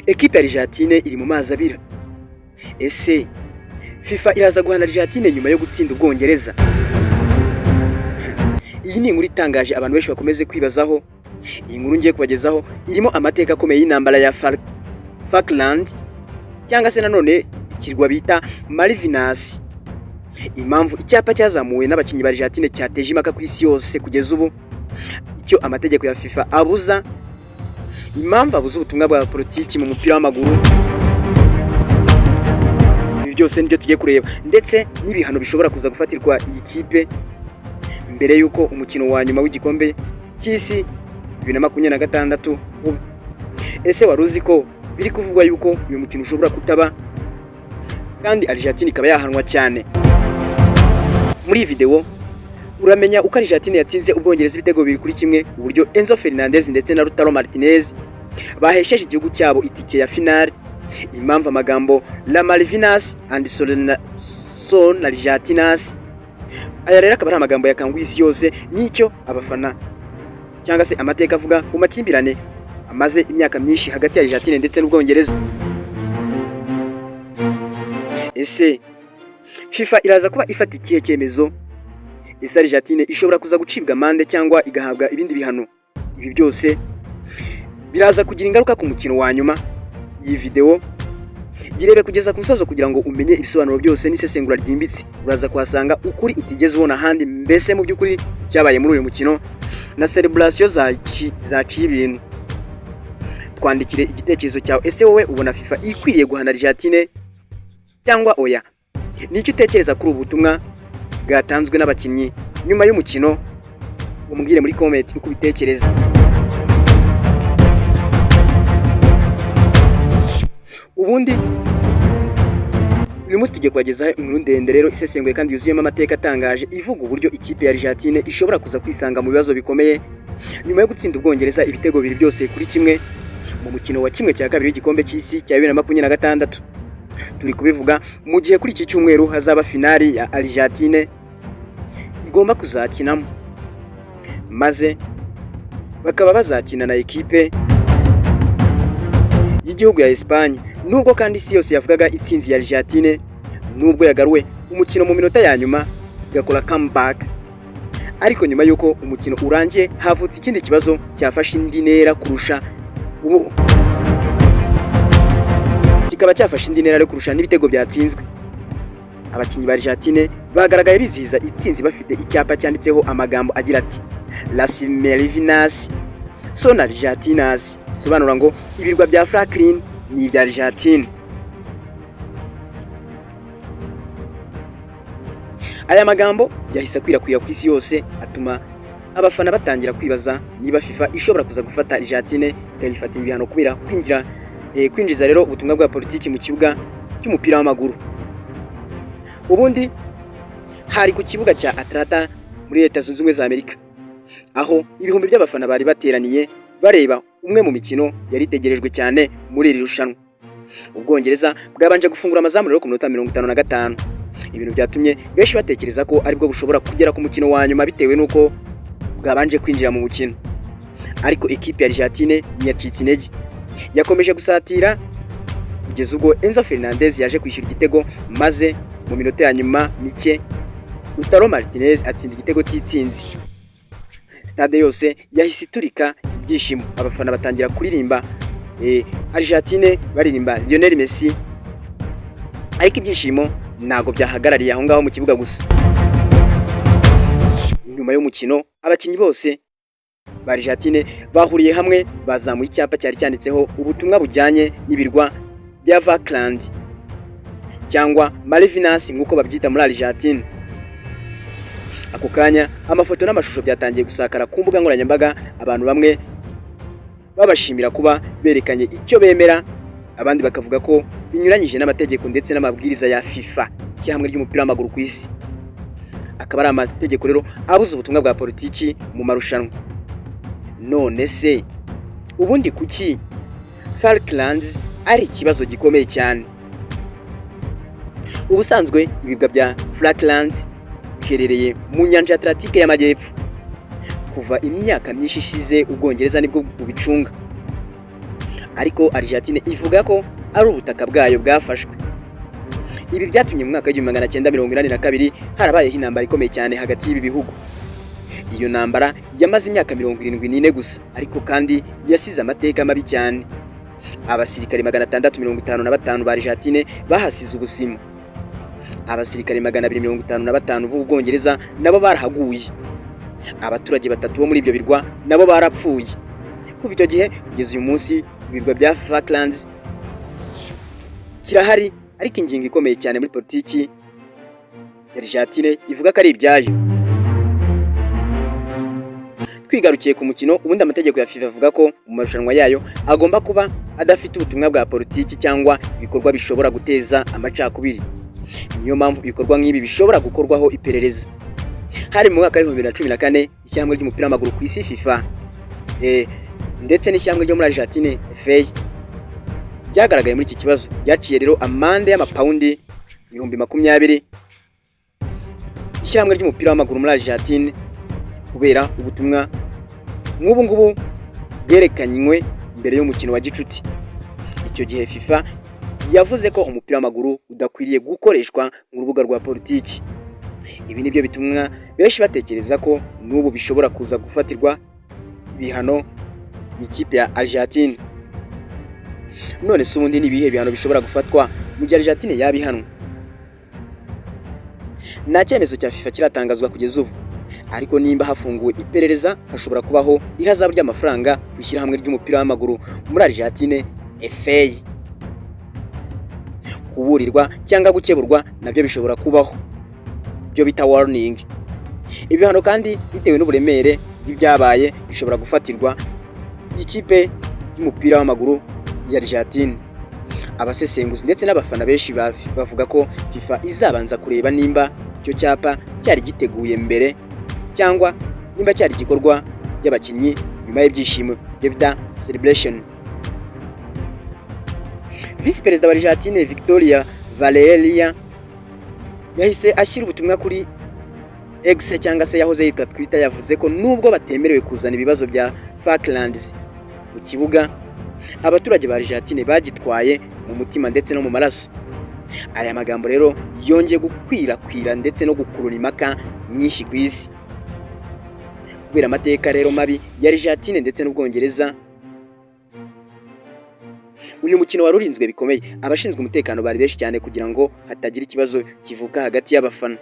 Ekipe ya Argentine iri mu mazi abira. Ese FIFA iraza guhana Argentine nyuma yo gutsinda Ubwongereza? Iyi ni inkuru itangaje abantu benshi bakomeze kwibazaho. Iyi nkuru ngiye kubagezaho irimo amateka akomeye y'intambara ya Falkland cyangwa se nanone ikirwa bita Malvinas. Impamvu icyapa cyazamuwe n'abakinnyi ba Argentine cyateje impaka ku isi yose kugeza ubu, icyo amategeko ya FIFA abuza, impamvu abuza ubutumwa bwa politiki mu mupira w'amaguru. Ibi byose nibyo tugiye kureba, ndetse n'ibihano bishobora kuza gufatirwa iyi kipe mbere y'uko umukino wa nyuma w'igikombe cy'isi 2026 uba. Ese wari uzi ko biri kuvugwa yuko uyu mukino ushobora kutaba kandi Argentine ikaba yahanwa cyane? Muri iyi video uramenya uko Argentine yatsinze Ubwongereza ibitego 2-1, uburyo Enzo Fernandez ndetse na Lautaro Martinez bahesheje igihugu cyabo itike ya finale, impamvu amagambo La Malvinas and Son Argentinas aya rero akaba ari amagambo yakanguye isi yose, n'icyo abafana cyangwa se amateka avuga ku makimbirane amaze imyaka myinshi hagati ya Argentine ndetse n'Ubwongereza. Ese FIFA iraza kuba ifata ikihe cyemezo? Ese Argentine ishobora kuza gucibwa amande cyangwa igahabwa ibindi bihano? Ibi byose biraza kugira ingaruka ku mukino wa nyuma. Iyi video girebe kugeza ku musozo kugira ngo umenye ibisobanuro byose n'isesengura ryimbitse. Uraza kuhasanga ukuri utigeze ubona ahandi, mbese mu by'ukuri cyabaye muri uyu mukino na celebration zaciye ibintu. Twandikire igitekerezo cyawe. Ese wowe ubona FIFA ikwiriye guhana Argentine cyangwa oya? Nicyo utekereza kuri ubu butumwa bwatanzwe n'abakinnyi nyuma y'umukino? Umbwire muri comment uko ubitekereza. Ubundi uyu munsi tugiye kubagezaho inkuru ndende rero isesenguye kandi yuzuyemo amateka atangaje, ivuga uburyo ikipe ya Argentine ishobora kuza kwisanga mu bibazo bikomeye nyuma yo gutsinda Ubwongereza ibitego 2-1 mu mukino wa kimwe cya kabiri w'igikombe cy'isi cya 2026. Turi kubivuga mu gihe kuri iki cyumweru hazaba finali ya Argentine igomba kuzakinamo, maze bakaba bazakina na ekipe y'igihugu ya Espagne. Nubwo kandi isi yose yavugaga itsinzi ya Argentine, nubwo yagaruwe umukino mu minota ya nyuma igakora comeback, ariko nyuma y'uko umukino urangiye havutse ikindi kibazo cyafashe indi ntera kurusha ubu, kikaba cyafashe indi ntera kurusha n'ibitego byatsinzwe. Abakinnyi ba Argentine bagaragaye bizihiza itsinzi bafite icyapa cyanditseho amagambo agira ati Las Malvinas son Argentinas, sobanura ngo ibirwa bya Falkland ni ibya Argentine. Aya magambo yahise akwirakwira ku isi yose, atuma abafana batangira kwibaza niba FIFA ishobora kuza gufata Argentine ikayifatira ibihano kubera kwinjiza rero ubutumwa bwa politiki mu kibuga cy'umupira w'amaguru. Ubundi hari ku kibuga cya Atlanta muri Leta Zunze Ubumwe za Amerika, aho ibihumbi by'abafana bari bateraniye bareba umwe mu mikino yari itegerejwe cyane muri iri rushanwa. Ubwongereza bwabanje gufungura amazamu rero ku minota 55. Ibintu byatumye benshi batekereza ko aribwo bushobora kugera ku mukino wa nyuma bitewe nuko bwabanje kwinjira mu mukino, ariko ekipe ya Argentine ntiyacitse intege, yakomeje gusatira kugeza ubwo Enzo Fernandez yaje kwishyura igitego, maze mu minota ya nyuma mike Lautaro Martinez atsinda igitego cy'itsinzi. Stade yose yahise iturika ibyishimo, abafana batangira kuririmba Argentine baririmba Lionel Messi, ariko ibyishimo ntago byahagarariye aho ngaho mu kibuga gusa. Nyuma y'umukino abakinnyi bose ba Argentine bahuriye hamwe bazamuye icyapa cyari cyanditseho ubutumwa bujyanye n'ibirwa bya Falkland cyangwa Malvinas nk'uko babyita muri Argentine. Ako kanya amafoto n'amashusho byatangiye gusakara ku mbuga nkoranyambaga, abantu bamwe babashimira kuba berekanye icyo bemera, abandi bakavuga ko binyuranyije n'amategeko ndetse n'amabwiriza ya FIFA, cyangwa ry'umupira w'amaguru ku isi. Akaba ari amategeko rero abuza ubutumwa bwa politiki mu marushanwa. None se ubundi kuki Falklands ari ikibazo gikomeye cyane? Ubusanzwe ibibwa bya Falklands biherereye mu nyanja ya Atlantique y'Amajyepfo. Kuva imyaka myinshi ishize Ubwongereza nibwo bubicunga. ariko Argentine ivuga ko ari ubutaka bwayo bwafashwe. Ibi byatumye mu mwaka w'igihumbi magana cyenda mirongo inani na kabiri harabayeho intambara ikomeye cyane hagati y'ibi bihugu. Iyo ntambara yamaze imyaka 74 gusa, ariko kandi yasize amateka mabi cyane. Abasirikare 655 ba Argentine bahasize ubuzima. Abasirikare 255 b'Ubwongereza nabo barahaguye. Abaturage batatu bo muri ibyo birwa nabo barapfuye. Kuva icyo gihe kugeza uyu munsi ibirwa bya Falklands kirahari, ariko ingingo ikomeye cyane muri politiki ya Argentine ivuga ko ari ibyayo. Twigarukiye ku mukino, ubundi amategeko ya FIFA avuga ko mu marushanwa yayo agomba kuba adafite ubutumwa bwa politiki cyangwa ibikorwa bishobora guteza amacakubiri. Niyo mpamvu ibikorwa nk'ibi bishobora gukorwaho iperereza. Hari mu mwaka wa 2014 ishyamba ry'umupira w'amaguru ku isi FIFA ndetse n'ishyamba ryo muri Argentine FA byagaragaye muri iki kibazo. Byaciye rero amande y'amapaundi 20,000 ishyamba ry'umupira w'amaguru muri Argentine kubera ubutumwa nk'ubu ngubu bwerekanywe mbere y'umukino wa gicuti. Icyo gihe FIFA yavuze ko umupira w'amaguru udakwiriye gukoreshwa mu rubuga rwa politiki. Ibi nibyo bitumwa benshi batekereza ko n'ubu bishobora kuza gufatirwa ibihano ikipe ya Argentine. None se ubundi ni ibihe bihano bishobora gufatwa mu gihe Argentine yabihanwa? Nta cyemezo cya FIFA kiratangazwa kugeza ubu, ariko nimba hafunguwe iperereza hashobora kubaho ihazabu ry'amafaranga ku ishyirahamwe ry'umupira w'amaguru muri Argentine FA. Kuburirwa cyangwa gukeburwa nabyo bishobora kubaho, byo bita warning. Ibihano kandi bitewe n'uburemere bw'ibyabaye bishobora gufatirwa ikipe y'umupira w'amaguru ya Argentine. Abasesenguzi ndetse n'abafana benshi bavuga ko FIFA izabanza kureba nimba icyo cyapa cyari giteguye mbere cyangwa nimba cyari igikorwa by'abakinnyi nyuma y'ibyishimo byo bita celebration. Vice Perezida wa Argentine Victoria Valeria yahise ashyira ubutumwa kuri X cyangwa se yahoze yitwa Twitter, yavuze ko nubwo batemerewe kuzana ibibazo bya Falklands mu kibuga, abaturage ba Argentine bagitwaye mu mutima ndetse no mu maraso. Aya magambo rero yongeye gukwirakwira ndetse no gukurura impaka nyinshi ku isi kubera amateka rero mabi ya Argentine ndetse n'Ubwongereza. Uyu mukino warurinzwe bikomeye, abashinzwe umutekano bari benshi cyane kugira ngo hatagira ikibazo kivuka hagati y'abafana.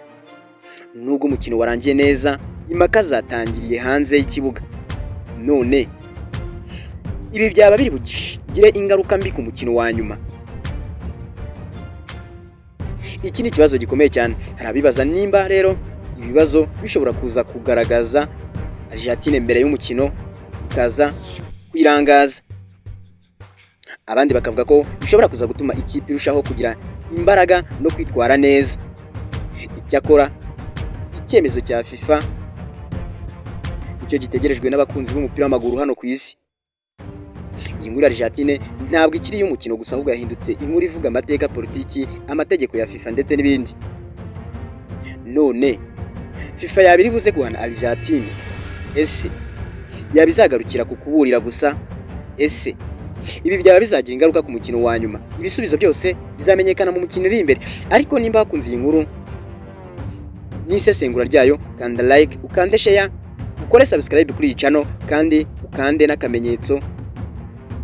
Nubwo umukino warangiye neza, impaka zatangiriye hanze y'ikibuga. None ibi byaba biri bugire ingaruka mbi ku mukino wa nyuma? Iki ni ikibazo gikomeye cyane. Hari abibaza nimba rero ibibazo bishobora kuza kugaragaza Argentine mbere y'umukino ikaza kwirangaza. Abandi bakavuga ko bishobora kuza gutuma ikipe irushaho kugira imbaraga no kwitwara neza. Icyakora icyemezo cya FIFA icyo gitegerejwe n'abakunzi b'umupira w'amaguru hano ku isi. Iyi nkuru ya Argentine ntabwo ikiri y'umukino gusa, ahubwo yahindutse inkuru ivuga amateka, politiki, amategeko ya FIFA ndetse n'ibindi. None FIFA yabiri buze guhana Argentine? Ese yabizagarukira ku kuburira gusa? Ese ibi byaba bizagira ingaruka ku mukino wa nyuma? Ibisubizo byose bizamenyekana mu mukino uri imbere. Ariko nimba hakunze iyi nkuru n'isesengura ryayo, kanda like, ukande share, ukore subscribe kuri iyi channel kandi ukande n'akamenyetso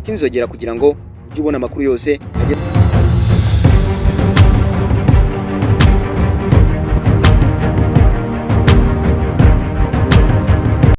k'inzogera kugira ngo ujye ubona amakuru yose ageze